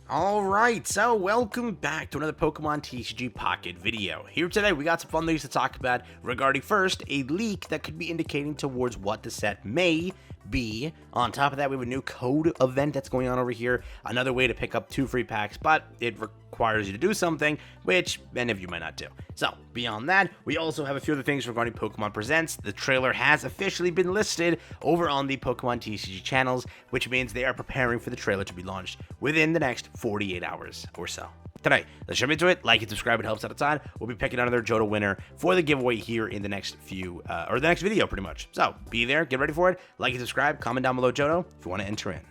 Alright, so welcome back to another Pokemon TCG Pocket video. Here today we got some fun things to talk about regarding first, a leak that could be indicating towards what the set may be. On top of that, we have a new code event that's going on over here, another way to pick up 2 free packs, but it requires you to do something, which many of you might not do. So, beyond that, we also have a few other things regarding Pokemon Presents. The trailer has officially been listed over on the Pokemon TCG channels, which means they are preparing for the trailer to be launched within the next 48 hours or so. Today, let's jump into it. Like and subscribe, it helps out a ton. We'll be picking another Johto winner for the giveaway here in the next few, or the next video pretty much. So, be there, get ready for it. Like and subscribe, comment down below Johto if you want to enter in.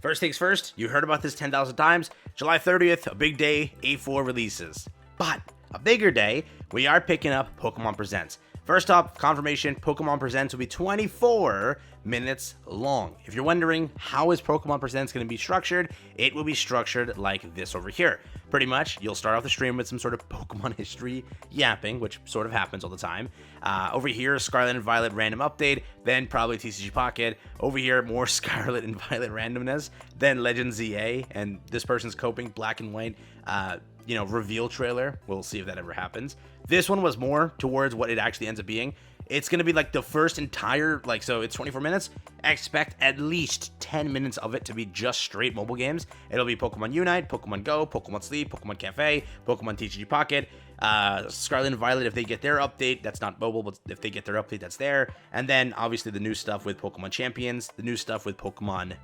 First things first, you heard about this 10,000 times. July 30th, a big day, A4 releases. But, a bigger day, we are picking up Pokemon Presents. First up, confirmation, Pokemon Presents will be 24 minutes long. If you're wondering how is Pokemon Presents going to be structured, it will be structured like this over here. Pretty much, you'll start off the stream with some sort of Pokemon history yapping, which sort of happens all the time. Over here, Scarlet and Violet random update, then probably TCG Pocket. Over here, more Scarlet and Violet randomness, then Legend ZA, and this person's coping, black and white, reveal trailer. We'll see if that ever happens. This one was more towards what it actually ends up being. It's going to be like the first entire, so it's 24 minutes. Expect at least 10 minutes of it to be just straight mobile games. It'll be Pokemon Unite, Pokemon Go, Pokemon Sleep, Pokemon Cafe, Pokemon TCG Pocket, Scarlet and Violet if they get their update. That's not mobile, but if they get their update, that's there. And then obviously the new stuff with Pokemon Champions, the new stuff with Pokemon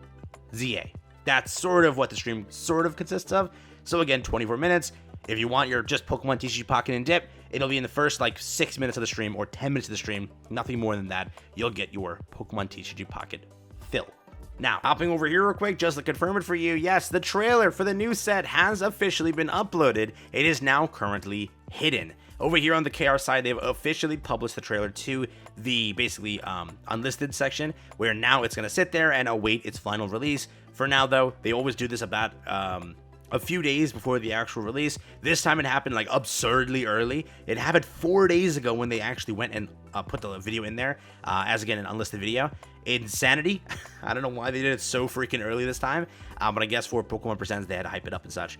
ZA. That's sort of what the stream sort of consists of. So again, 24 minutes. If you want your just Pokemon TCG Pocket and dip, it'll be in the first 6 minutes of the stream or 10 minutes of the stream. Nothing more than that. You'll get your Pokemon TCG Pocket fill. Now, hopping over here real quick, just to confirm it for you, yes, the trailer for the new set has officially been uploaded. It is now currently hidden. Over here on the KR side, they've officially published the trailer to the basically unlisted section, where now it's going to sit there and await its final release. For now, though, they always do this about a few days before the actual release. This time it happened absurdly early. It happened 4 days ago when they actually went and put the video in there as again an unlisted video. Insanity. I don't know why they did it so freaking early this time, but I guess for Pokemon Presents they had to hype it up and such.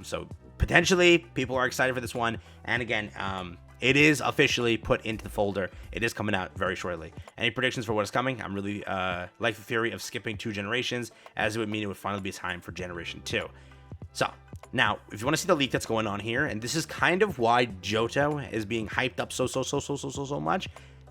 So potentially people are excited for this one, and again it is officially put into the folder. It is coming out very shortly. Any predictions for what is coming? I'm really like the theory of skipping 2 generations, as it would mean it would finally be time for Generation 2. So, now, if you want to see the leak that's going on here, and this is kind of why Johto is being hyped up so much,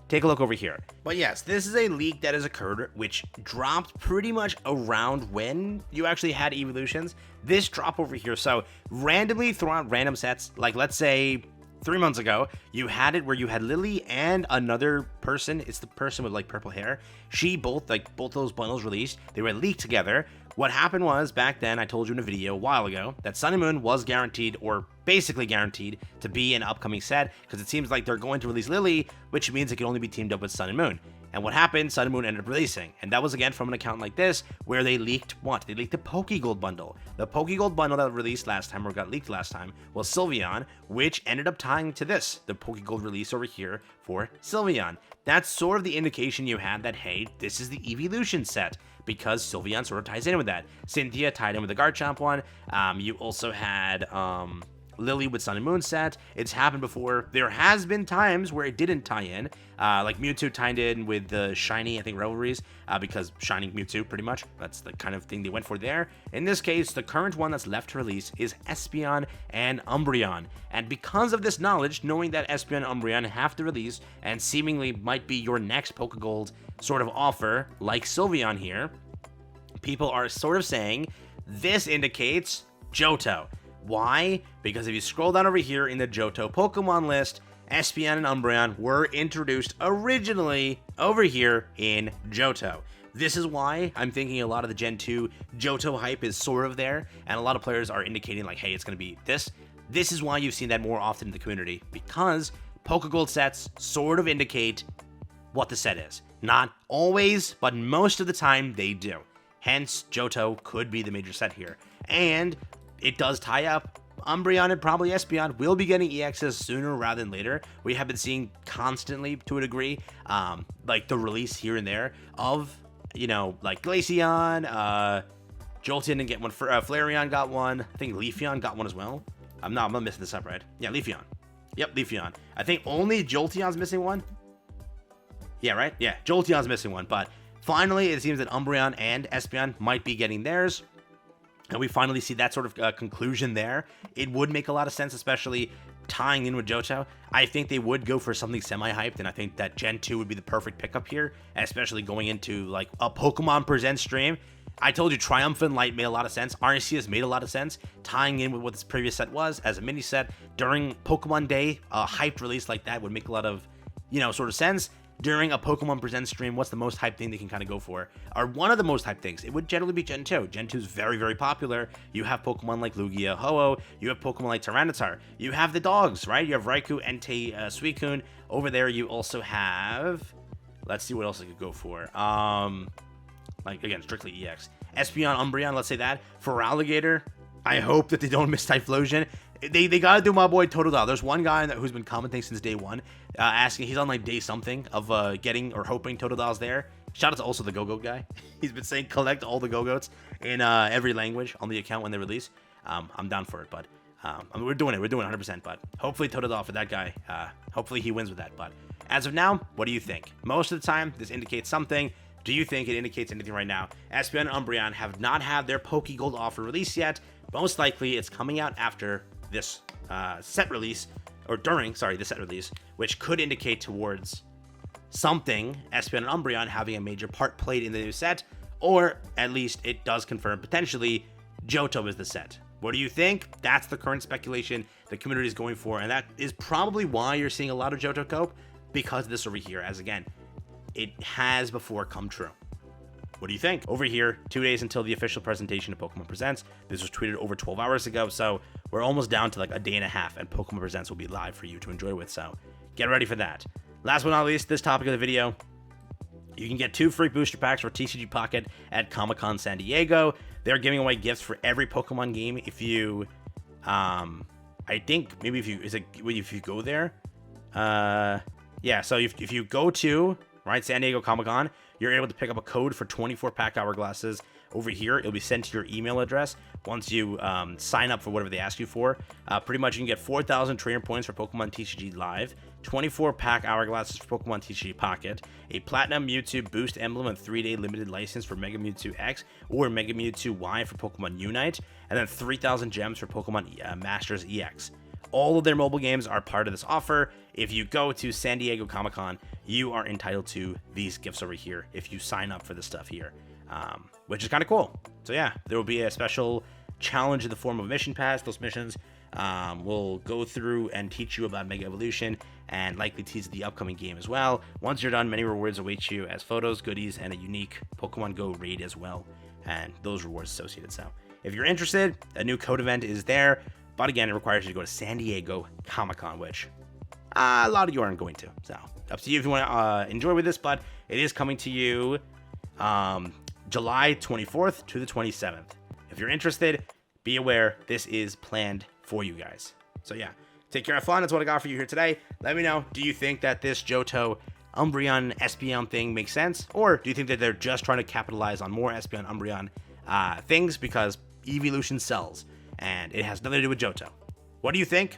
take a look over here. But yes, this is a leak that has occurred, which dropped pretty much around when you actually had evolutions. This drop over here, so randomly throughout random sets, let's say 3 months ago, you had it where you had Lily and another person. It's the person with purple hair. She both those bundles released. They were leaked together. What happened was, back then, I told you in a video a while ago, that Sun and Moon was guaranteed, or basically guaranteed, to be an upcoming set, because it seems like they're going to release Lily, which means it can only be teamed up with Sun and Moon. And what happened? Sun and Moon ended up releasing. And that was again from an account like this, where they leaked what? They leaked the Pokégold bundle. The Pokégold bundle that released last time, or got leaked last time, was Sylveon, which ended up tying to this, the Pokégold release over here for Sylveon. That's sort of the indication you had that, hey, this is the evolution set, because Sylveon sort of ties in with that. Cynthia tied in with the Garchomp one. You also had Lily with Sun and Moon set. It's happened before. There has been times where it didn't tie in, like Mewtwo tied in with the Shiny, I think, Revelries, because Shiny Mewtwo, pretty much. That's the kind of thing they went for there. In this case, the current one that's left to release is Espeon and Umbreon. And because of this knowledge, knowing that Espeon and Umbreon have to release, and seemingly might be your next Pokégold sort of offer, like Sylveon here, people are sort of saying this indicates Johto. Why? Because if you scroll down over here in the Johto Pokemon list, Espeon and Umbreon were introduced originally over here in Johto. This is why I'm thinking a lot of the Gen 2 Johto hype is sort of there, and a lot of players are indicating hey, it's going to be this. This is why you've seen that more often in the community, because Pokégold sets sort of indicate what the set is. Not always, but most of the time they do. Hence, Johto could be the major set here. And it does tie up. Umbreon and probably Espeon will be getting EXs sooner rather than later. We have been seeing constantly, to a degree, the release here and there of, like Glaceon, Jolteon didn't get one. Flareon got one. I think Leafeon got one as well. I'm not missing this up, right? Yeah, Leafeon. Yep, Leafeon. I think only Jolteon's missing one. Yeah, right? Yeah, Jolteon's missing one. But finally, it seems that Umbreon and Espeon might be getting theirs. And we finally see that sort of conclusion there. It would make a lot of sense, especially tying in with Johto. I think they would go for something semi-hyped, and I think that Gen 2 would be the perfect pickup here, especially going into like a Pokemon Presents stream. I told you Triumphant Light made a lot of sense. Arceus made a lot of sense. Tying in with what this previous set was as a mini set during Pokemon Day, a hyped release like that would make a lot of, sort of sense. During a Pokemon Presents stream, what's the most hyped thing they can kind of go for? Or one of the most hyped things, it would generally be Gen 2. Gen 2 is very, very popular. You have Pokemon like Lugia, Ho-Oh. You have Pokemon like Tyranitar. You have the dogs, right? You have Raikou, Entei, Suicune. Over there, you also have... Let's see what else I could go for. Like, again, strictly EX. Espeon, Umbreon, let's say that. For Alligator, I hope that they don't miss Typhlosion. They gotta do my boy Totodile. There's one guy who's been commenting since day one, asking, he's on like day something of getting or hoping Totodile's there. Shout out to also the Go-Goat guy. He's been saying collect all the Go-Goats in every language on the account when they release. I'm down for it, but we're doing it 100%. But hopefully Totodile for that guy. Hopefully he wins with that. But as of now, what do you think? Most of the time, this indicates something. Do you think it indicates anything right now? Espeon and Umbreon have not had their Pokegold offer released yet. Most likely, it's coming out after this set release, or during, the set release, which could indicate towards something, Espeon and Umbreon having a major part played in the new set, or at least it does confirm potentially Johto is the set. What do you think? That's the current speculation the community is going for, and that is probably why you're seeing a lot of Johto Cope, because of this over here, as again, it has before come true. What do you think? Over here, 2 days until the official presentation of Pokemon Presents. This was tweeted over 12 hours ago, so we're almost down to like a day and a half, and Pokemon Presents will be live for you to enjoy with, so get ready for that. Last but not least, this topic of the video, you can get 2 free booster packs for TCG Pocket at Comic-Con San Diego. They're giving away gifts for every Pokemon game. If you, I think maybe if you go there, yeah, so if you go to, right, San Diego Comic-Con, you're able to pick up a code for 24 pack hourglasses over here. It'll be sent to your email address once you sign up for whatever they ask you for. Pretty much you can get 4,000 trainer points for Pokemon TCG Live, 24 pack hourglasses for Pokemon TCG Pocket, a Platinum Mewtwo Boost Emblem and 3-day limited license for Mega Mewtwo X or Mega Mewtwo Y for Pokemon Unite, and then 3,000 gems for Pokemon Masters EX. All of their mobile games are part of this offer. If you go to San Diego Comic-Con, you are entitled to these gifts over here if you sign up for this stuff here, which is kind of cool. So yeah, there will be a special challenge in the form of a mission pass. Those missions will go through and teach you about Mega Evolution and likely tease the upcoming game as well. Once you're done, many rewards await you as photos, goodies, and a unique Pokemon Go raid as well, and those rewards associated. So if you're interested, a new code event is there. But again, it requires you to go to San Diego Comic-Con, which a lot of you aren't going to. So, up to you if you want to enjoy with this, but it is coming to you July 24th to the 27th. If you're interested, be aware this is planned for you guys. So yeah, take care, have fun. That's what I got for you here today. Let me know, do you think that this Johto, Umbreon, Espeon thing makes sense? Or do you think that they're just trying to capitalize on more Espeon, Umbreon things because Evolution sells? And it has nothing to do with Johto. What do you think?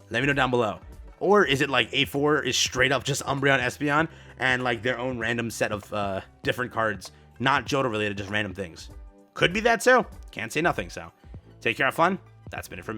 Let me know down below. Or is it like A4 is straight up just Umbreon, Espeon, and like their own random set of different cards, not Johto related, just random things? Could be that too. Can't say nothing, so take care, have fun. That's been it from me.